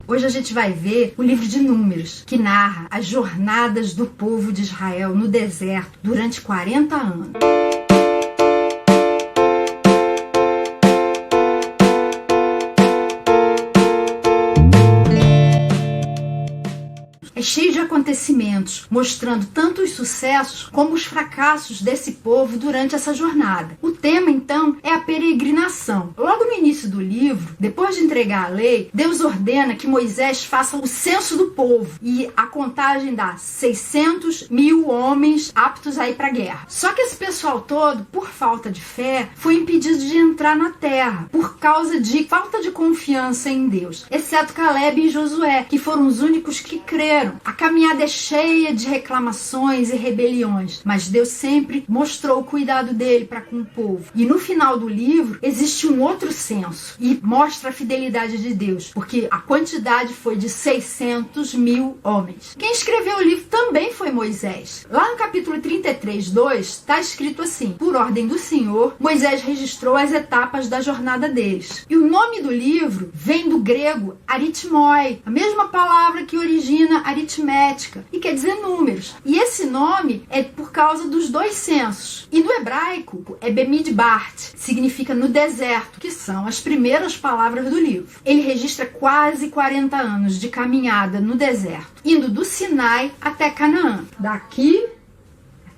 Hoje a gente vai ver o livro de Números, que narra as jornadas do povo de Israel no deserto durante 40 anos. É cheio de acontecimentos, mostrando tanto os sucessos como os fracassos desse povo durante essa jornada. O tema, então, é a peregrinação. Logo no início do livro, depois de entregar a lei, Deus ordena que Moisés faça o censo do povo e a contagem dá 600.000 homens aptos a ir para a guerra. Só que esse pessoal todo, por falta de fé, foi impedido de entrar na terra por causa de falta de confiança em Deus, exceto Caleb e Josué, que foram os únicos que creram. A caminhada é cheia de reclamações e rebeliões, mas Deus sempre mostrou o cuidado dele para com o povo. E no final do livro existe um outro censo e mostra a fidelidade de Deus, porque a quantidade foi de 600.000 homens. Quem escreveu o livro também foi Moisés. Lá no capítulo 33:2 está escrito assim: por ordem do Senhor, Moisés registrou as etapas da jornada deles. E o nome do livro vem do grego aritmoi, a mesma palavra que origina aritmética, e quer dizer números. E esse nome é por causa dos dois censos. E no hebraico é Bemidbart, significa no deserto, que são as primeiras palavras do livro. Ele registra quase 40 anos de caminhada no deserto, indo do Sinai até Canaã, daqui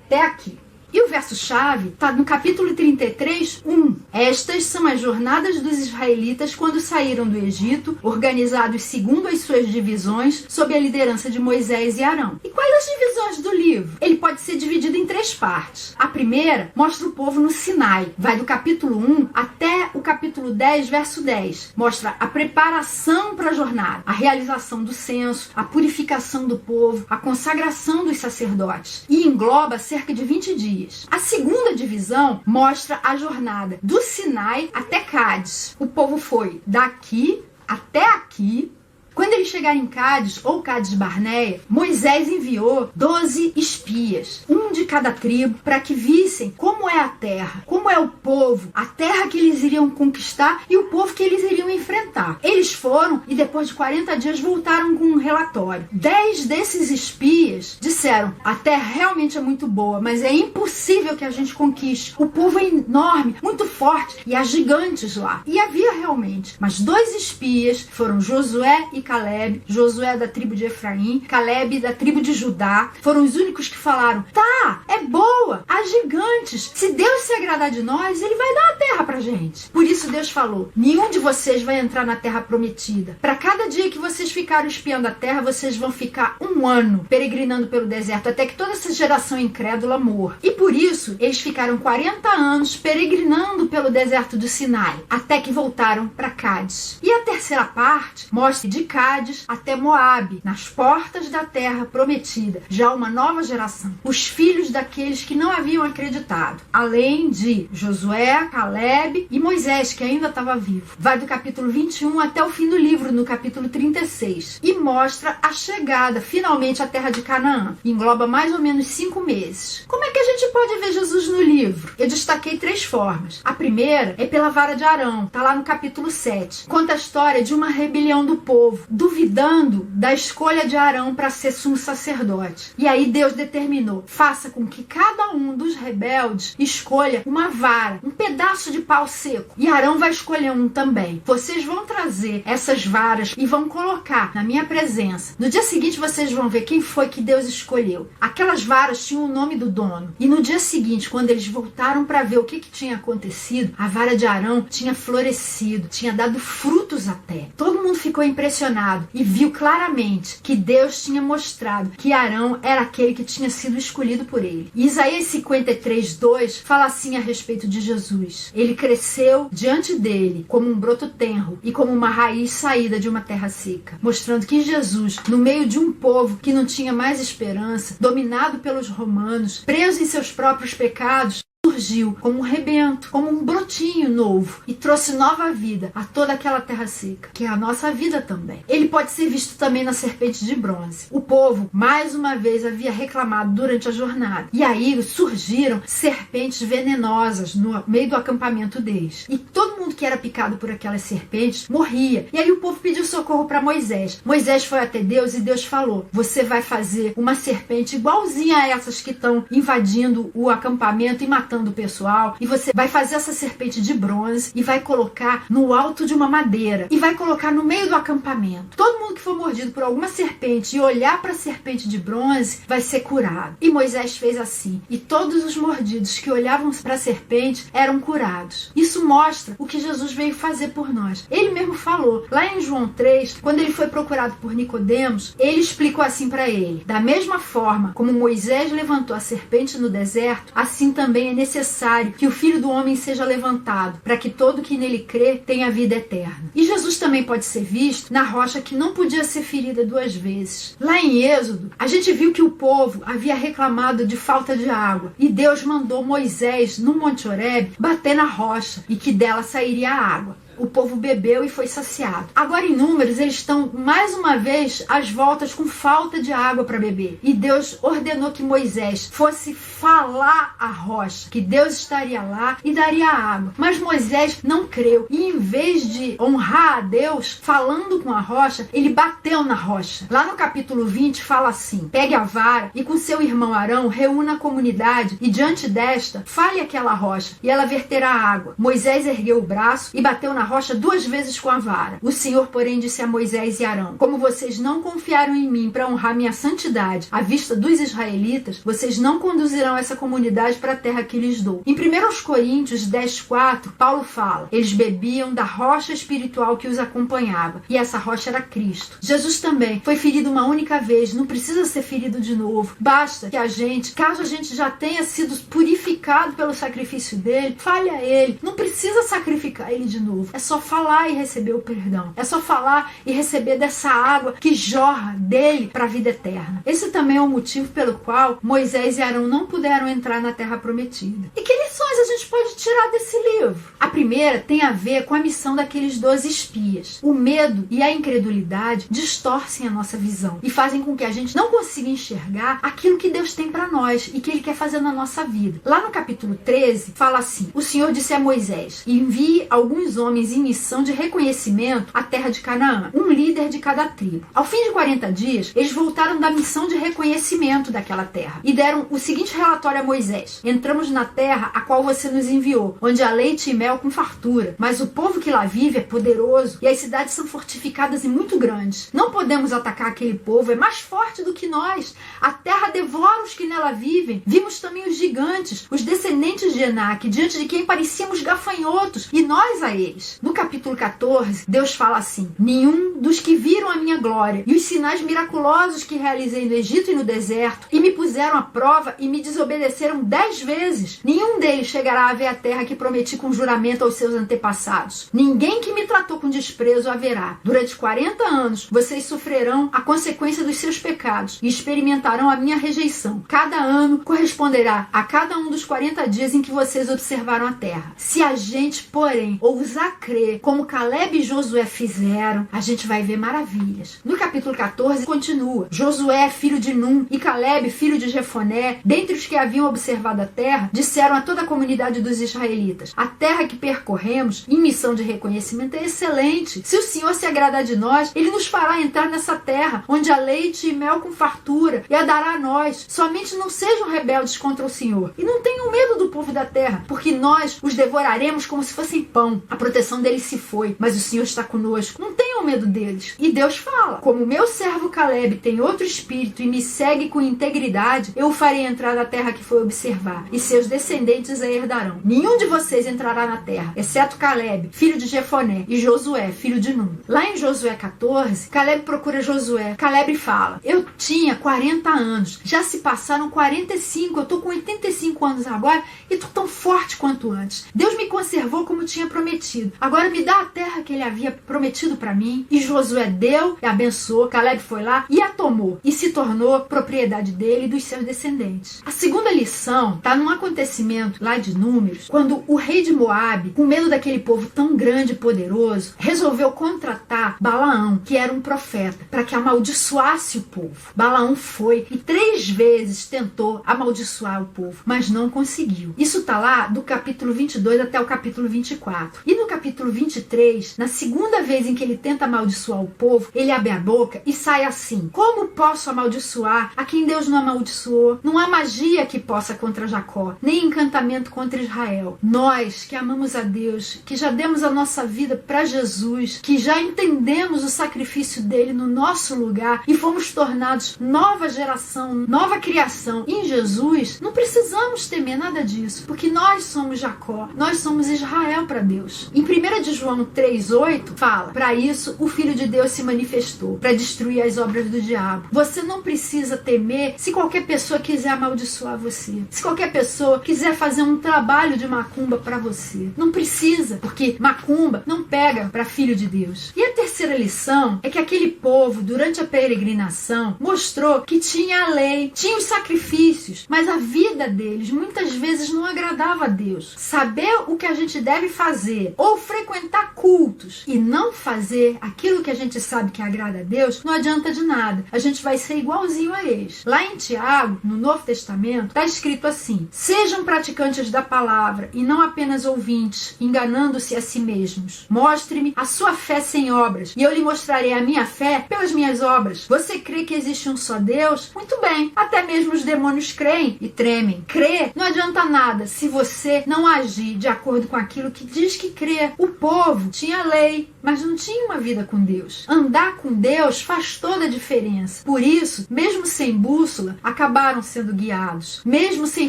até aqui. E o verso-chave está no capítulo 33:1. Estas são as jornadas dos israelitas quando saíram do Egito, organizados segundo as suas divisões, sob a liderança de Moisés e Arão. E quais as divisões do livro? Ele pode ser dividido em 3 partes. A primeira mostra o povo no Sinai. Vai do capítulo 1 até o capítulo 10, verso 10. Mostra a preparação para a jornada, a realização do censo, a purificação do povo, a consagração dos sacerdotes. E engloba cerca de 20 dias. A segunda divisão mostra a jornada do Sinai até Cádiz. O povo foi daqui até aqui. Quando eles chegaram em Cádiz, ou Cádiz Barneia, Moisés enviou 12 espias, um de cada tribo, para que vissem como é a terra, como é o povo, a terra que eles iriam conquistar e o povo que eles iriam enfrentar. Eles foram e depois de 40 dias voltaram com um relatório. 10 desses espias disseram: a terra realmente é muito boa, mas é impossível que a gente conquiste. O povo é enorme, muito forte e há gigantes lá. E havia realmente. Mas 2 espias foram Josué e Caleb, Josué da tribo de Efraim, Caleb da tribo de Judá, foram os únicos que falaram: tá, é boa, há gigantes, se Deus se agradar de nós, ele vai dar a terra pra gente. Por isso Deus falou: nenhum de vocês vai entrar na terra prometida. Para cada dia que vocês ficaram espiando a terra, vocês vão ficar 1 ano peregrinando pelo deserto, até que toda essa geração incrédula morra. E por isso, eles ficaram 40 anos peregrinando pelo deserto do Sinai, até que voltaram para Cádiz. E a terceira parte mostra de Cádiz até Moabe, nas portas da terra prometida, já uma nova geração, os filhos daqueles que não haviam acreditado, além de Josué, Caleb e Moisés, que ainda estava vivo. Vai do capítulo 21 até o fim do livro, no capítulo 36, e mostra a chegada finalmente à terra de Canaã. Engloba mais ou menos 5 meses. Como é que a gente pode ver Jesus no livro? Eu destaquei 3 formas. A primeira é pela vara de Arão, está lá no capítulo 7. Conta a história de uma rebelião do povo, duvidando da escolha de Arão para ser sumo sacerdote. E aí Deus determinou: faça com que cada um dos rebeldes escolha uma vara, um pedaço de pau seco. E Arão vai escolher um também. Vocês vão trazer essas varas e vão colocar na minha presença. No dia seguinte vocês vão ver quem foi que Deus escolheu. Aquelas varas tinham o nome do dono. E no dia seguinte, quando eles voltaram para ver o que tinha acontecido, a vara de Arão tinha florescido, tinha dado frutos até. Todo mundo ficou impressionado e viu claramente que Deus tinha mostrado que Arão era aquele que tinha sido escolhido por ele. E Isaías 53:2 fala assim a respeito de Jesus: ele cresceu diante dele como um broto tenro e como uma raiz saída de uma terra seca, mostrando que Jesus, no meio de um povo que não tinha mais esperança, dominado pelos romanos, preso em seus próprios pecados, surgiu como um rebento, como um brotinho novo e trouxe nova vida a toda aquela terra seca, que é a nossa vida também. Ele pode ser visto também na serpente de bronze. O povo, mais uma vez, havia reclamado durante a jornada. E aí surgiram serpentes venenosas no meio do acampamento deles. E todo mundo que era picado por aquelas serpentes morria. E aí o povo pediu socorro para Moisés. Moisés foi até Deus e Deus falou: você vai fazer uma serpente igualzinha a essas que estão invadindo o acampamento e matando o pessoal. E você vai fazer essa serpente de bronze e vai colocar no alto de uma madeira. E vai colocar no meio do acampamento. Todo mundo que for mordido por alguma serpente e olhar para a serpente de bronze vai ser curado. E Moisés fez assim. E todos os mordidos que olhavam para a serpente eram curados. Isso mostra o que Jesus veio fazer por nós. Ele mesmo falou, lá em João 3, quando ele foi procurado por Nicodemos, ele explicou assim para ele: da mesma forma como Moisés levantou a serpente no deserto, assim também é necessário que o Filho do Homem seja levantado, para que todo que nele crê tenha vida eterna. E Jesus também pode ser visto na rocha que não podia ser ferida duas vezes. Lá em Êxodo, a gente viu que o povo havia reclamado de falta de água, e Deus mandou Moisés, no Monte Horebe, bater na rocha, e que dela sairia a água. O povo bebeu e foi saciado. Agora em Números, eles estão mais uma vez às voltas com falta de água para beber. E Deus ordenou que Moisés fosse falar à rocha, que Deus estaria lá e daria água. Mas Moisés não creu. E em vez de honrar a Deus falando com a rocha, ele bateu na rocha. Lá no capítulo 20 fala assim: pegue a vara e com seu irmão Arão reúna a comunidade e diante desta fale aquela rocha e ela verterá água. Moisés ergueu o braço e bateu na rocha duas vezes com a vara. O Senhor, porém, disse a Moisés e Arão: como vocês não confiaram em mim para honrar minha santidade à vista dos israelitas, vocês não conduzirão essa comunidade para a terra que lhes dou. Em 1 Coríntios 10:4, Paulo fala: eles bebiam da rocha espiritual que os acompanhava, e essa rocha era Cristo. Jesus também foi ferido uma única vez, não precisa ser ferido de novo. Basta que a gente, caso a gente já tenha sido purificado pelo sacrifício dele, fale a ele. Não precisa sacrificar ele de novo. É só falar e receber o perdão. É só falar e receber dessa água que jorra dele para a vida eterna. Esse também é o motivo pelo qual Moisés e Arão não puderam entrar na terra prometida. E que lições a gente pode tirar desse livro? A primeira tem a ver com a missão daqueles 12 espias. O medo e a incredulidade distorcem a nossa visão e fazem com que a gente não consiga enxergar aquilo que Deus tem para nós e que Ele quer fazer na nossa vida. Lá no capítulo 13, fala assim: o Senhor disse a Moisés: envie alguns homens em missão de reconhecimento à terra de Canaã, um líder de cada tribo. Ao fim de 40 dias, eles voltaram da missão de reconhecimento daquela terra e deram o seguinte relatório a Moisés: entramos na terra a qual você nos enviou, onde há leite e mel com fartura, mas o povo que lá vive é poderoso e as cidades são fortificadas e muito grandes. Não podemos atacar aquele povo, é mais forte do que nós. A terra devora os que nela vivem. Vimos também os gigantes, os descendentes de Enaque, diante de quem parecíamos gafanhotos, e nós a eles. No capítulo 14, Deus fala assim: nenhum dos que viram a minha glória e os sinais miraculosos que realizei no Egito e no deserto, e me puseram à prova e me desobedeceram 10 vezes, nenhum deles chegará a ver a terra que prometi com juramento aos seus antepassados. Ninguém que me tratou com desprezo haverá. Durante 40 anos, vocês sofrerão a consequência dos seus pecados e experimentarão a minha rejeição. Cada ano corresponderá a cada um dos 40 dias em que vocês observaram a terra. Se a gente, porém, ousar crer como Caleb e Josué fizeram, a gente vai ver maravilhas. No capítulo 14 continua: Josué, filho de Num, e Caleb, filho de Jefoné, dentre os que haviam observado a terra, disseram a toda a comunidade dos israelitas: a terra que percorremos em missão de reconhecimento é excelente. Se o Senhor se agradar de nós, Ele nos fará entrar nessa terra, onde há leite e mel com fartura, e a dará a nós. Somente não sejam rebeldes contra o Senhor, e não tenham medo do povo da terra, porque nós os devoraremos como se fossem pão. A proteção deles se foi, mas o Senhor está conosco. Não tenham medo deles. E Deus fala: como meu servo Caleb tem outro espírito e me segue com integridade, eu o farei entrar na terra que foi observar, e seus descendentes a herdarão. Nenhum de vocês entrará na terra, exceto Caleb, filho de Jefoné, e Josué, filho de Num. Lá em Josué 14, Caleb procura Josué. Caleb fala: eu tinha 40 anos, já se passaram 45, eu tô com 85 anos agora e tô tão forte quanto antes. Deus me conservou como tinha prometido, agora me dá a terra que ele havia prometido para mim. E Josué deu e abençoou. Caleb foi lá e a tomou e se tornou propriedade dele e dos seus descendentes. A segunda lição está num acontecimento lá de Números, quando o rei de Moabe, com medo daquele povo tão grande e poderoso, resolveu contratar Balaão, que era um profeta, para que amaldiçoasse o povo. Balaão foi e 3 vezes tentou amaldiçoar o povo, mas não conseguiu. Isso está lá do capítulo 22 até o capítulo 24. E no capítulo 23, na segunda vez em que ele tenta amaldiçoar o povo, ele abre a boca e sai assim: como posso amaldiçoar a quem Deus não amaldiçoou? Não há magia que possa contra Jacó, nem encantamento contra Israel. Nós que amamos a Deus, que já demos a nossa vida para Jesus, que já entendemos o sacrifício dele no nosso lugar e fomos tornados nova geração, nova criação em Jesus, não precisamos temer nada disso, porque nós somos Jacó, nós somos Israel para Deus. Em 1 de João 3,8 fala: para isso o Filho de Deus se manifestou, para destruir as obras do diabo. Você não precisa temer se qualquer pessoa quiser amaldiçoar você, se qualquer pessoa quiser fazer um trabalho de macumba para você. Não precisa, porque macumba não pega para filho de Deus. E a terceira lição é que aquele povo, durante a peregrinação, mostrou que tinha a lei, tinha os sacrifícios, mas a vida deles muitas vezes não agradava a Deus. Saber o que a gente deve fazer ou frequentar cultos e não fazer aquilo que a gente sabe que agrada a Deus, não adianta de nada. A gente vai ser igualzinho a eles. Lá em Tiago, no Novo Testamento, está escrito assim: sejam praticantes da palavra e não apenas ouvintes, enganando-se a si mesmos. Mostre-me a sua fé sem obras, e eu lhe mostrarei a minha fé pelas minhas obras. Você crê que existe um só Deus? Muito bem, até mesmo os demônios creem e tremem. Crer não adianta nada se você não agir de acordo com aquilo que diz que crê. O povo tinha lei, mas não tinha uma vida com Deus. Andar com Deus faz toda a diferença. Por isso, mesmo sem bússola, acabaram sendo guiados. Mesmo sem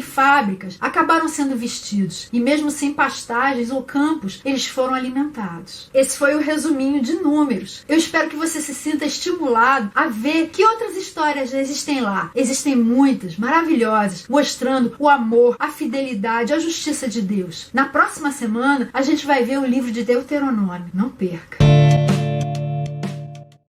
fábricas, acabaram sendo vestidos. E mesmo sem pastagens ou campos, eles foram alimentados. Esse foi o resuminho de Números. Eu espero que você se sinta estimulado a ver que outras histórias existem lá. Existem muitas, maravilhosas, mostrando o amor, a fidelidade, a justiça de Deus. Na próxima semana, a gente vai ver o livro de Deuteronômio. Não perca!